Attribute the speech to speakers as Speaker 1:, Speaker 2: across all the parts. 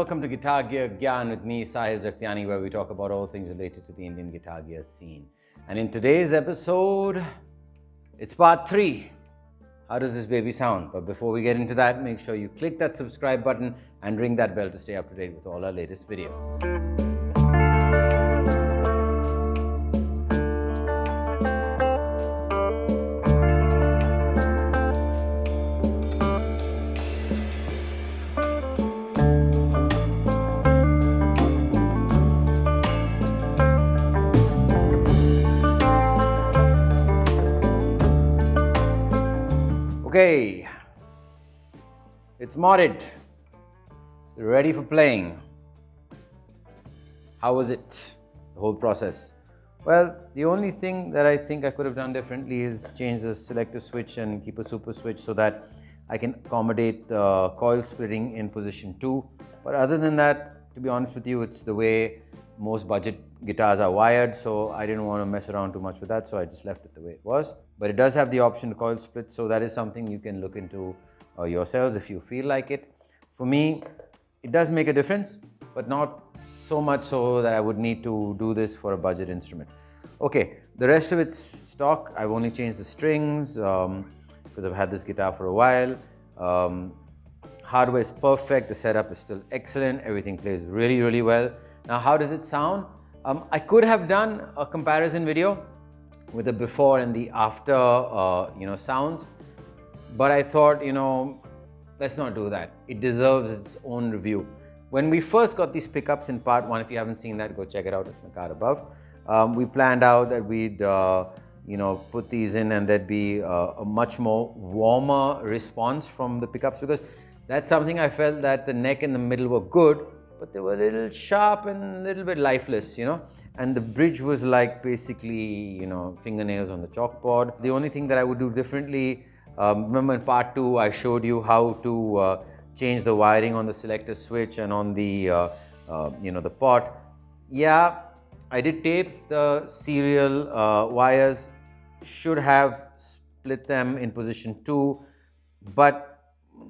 Speaker 1: welcome to Guitar Gear Gyan with me, Sahil Jagtiani, where we talk about all things related to the Indian guitar gear scene. And in today's episode, it's part 3. How does this baby sound? But before we get into that, make sure you click that subscribe button and ring that bell to stay up to date with all our latest videos. Okay, it's modded, ready for playing. How was it, the whole process? Well, the only thing that I think I could have done differently is change the selector switch and keep a super switch so that I can accommodate the coil splitting in position 2. But other than that, to be honest with you, it's the way most budget guitars are wired, so I didn't want to mess around too much with that, so I just left it the way it was. But it does have the option to coil split, so that is something you can look into yourselves if you feel like it. For me, it does make a difference, but not so much so that I would need to do this for a budget instrument. Okay, the rest of it's stock. I've only changed the strings because I've had this guitar for a while. Hardware is perfect, the setup is still excellent, everything plays really, really well. Now, how does it sound? I could have done a comparison video with the before and the after, sounds, but I thought, let's not do that. It deserves its own review. When we first got these pickups in part 1, if you haven't seen that, go check it out at the card above. We planned out that we'd, put these in and there'd be a much more warmer response from the pickups, because that's something I felt that the neck and the middle were good, but they were a little sharp and a little bit lifeless, and the bridge was like basically, fingernails on the chalkboard. The only thing that I would do differently, remember in part 2, I showed you how to change the wiring on the selector switch and on the, the pot. Yeah, I did tape the serial wires, should have split them in position 2, but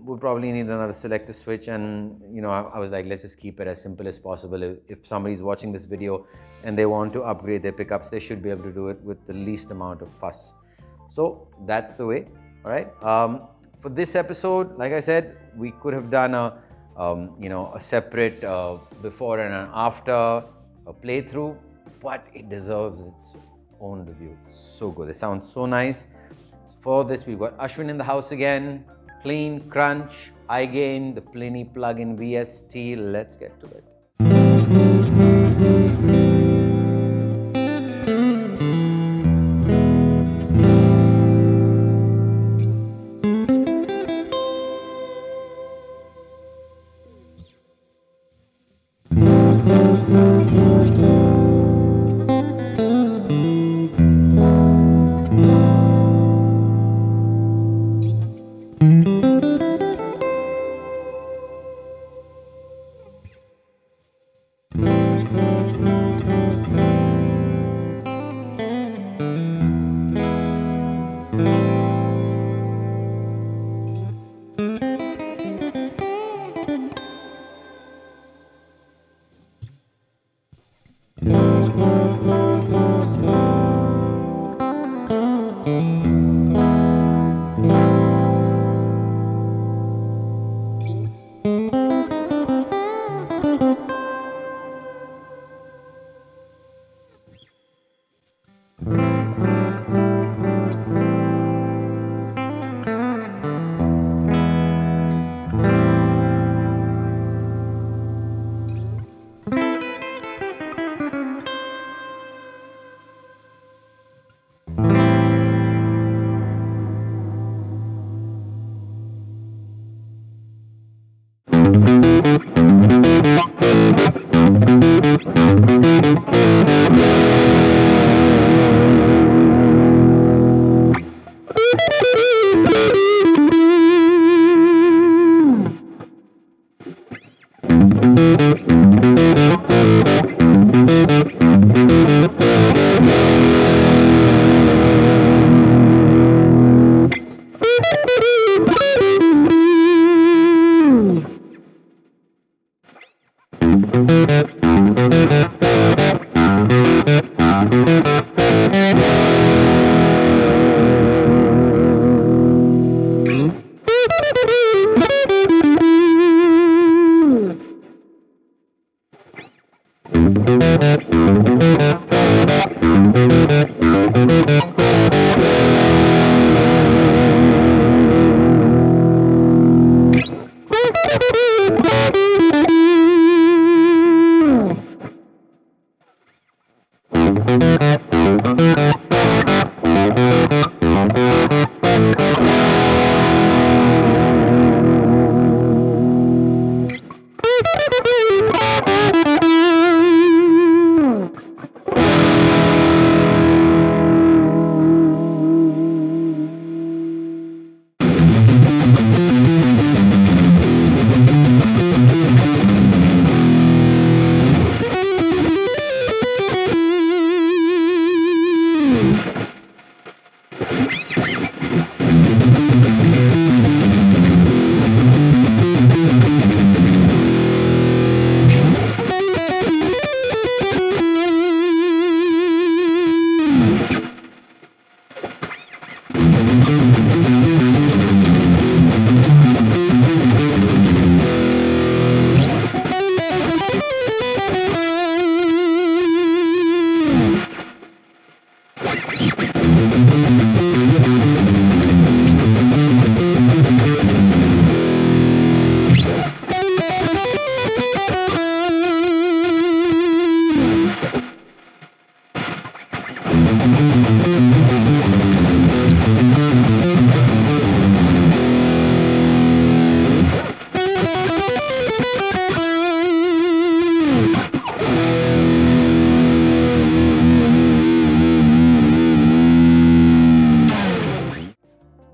Speaker 1: we'll probably need another selector switch, and I was like, let's just keep it as simple as possible. If somebody's watching this video and they want to upgrade their pickups, they should be able to do it with the least amount of fuss. So that's the way. All right, for this episode, like I said, we could have done a separate before and an after a playthrough, but it deserves its own review. It's so good, it sounds so nice. For this, we've got Ashwin in the house again. Clean, crunch, high gain, the Plini plug-in VST. Let's get to it.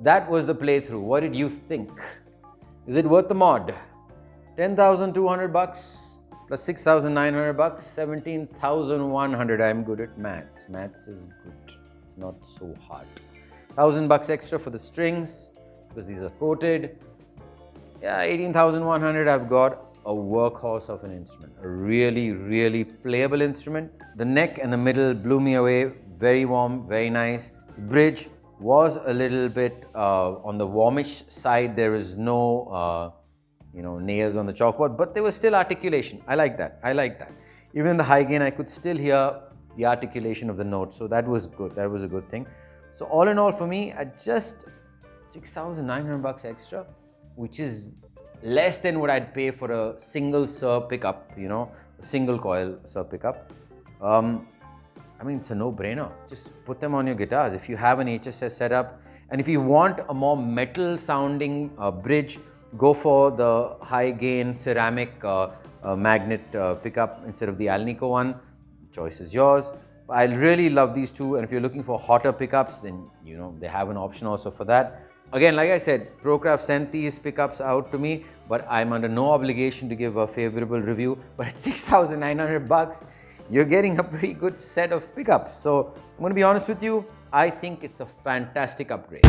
Speaker 1: that was the playthrough. What did you think? Is it worth the mod? 10,200 bucks plus 6,900 bucks, 17,100. I'm good at maths. Maths is good. It's not so hard. 1,000 bucks extra for the strings because these are coated. Yeah, 18,100. I've got a workhorse of an instrument, a really, really playable instrument. The neck and the middle blew me away. Very warm, very nice. The bridge was a little bit on the warmish side. There is no, nails on the chalkboard, but there was still articulation. I like that. I like that. Even in the high gain, I could still hear the articulation of the notes. So that was good. That was a good thing. So all in all, for me, at just 6,900 bucks extra, which is less than what I'd pay for a single Sir pickup, a single coil Sir pickup. I mean, it's a no-brainer. Just put them on your guitars. If you have an HSS setup, and if you want a more metal-sounding bridge, go for the high-gain ceramic magnet pickup instead of the Alnico one. The choice is yours. I really love these two, and if you're looking for hotter pickups, then they have an option also for that. Again, like I said, Procraft sent these pickups out to me, but I'm under no obligation to give a favorable review. But at 6,900 bucks, you're getting a pretty good set of pickups. So I'm going to be honest with you, I think it's a fantastic upgrade.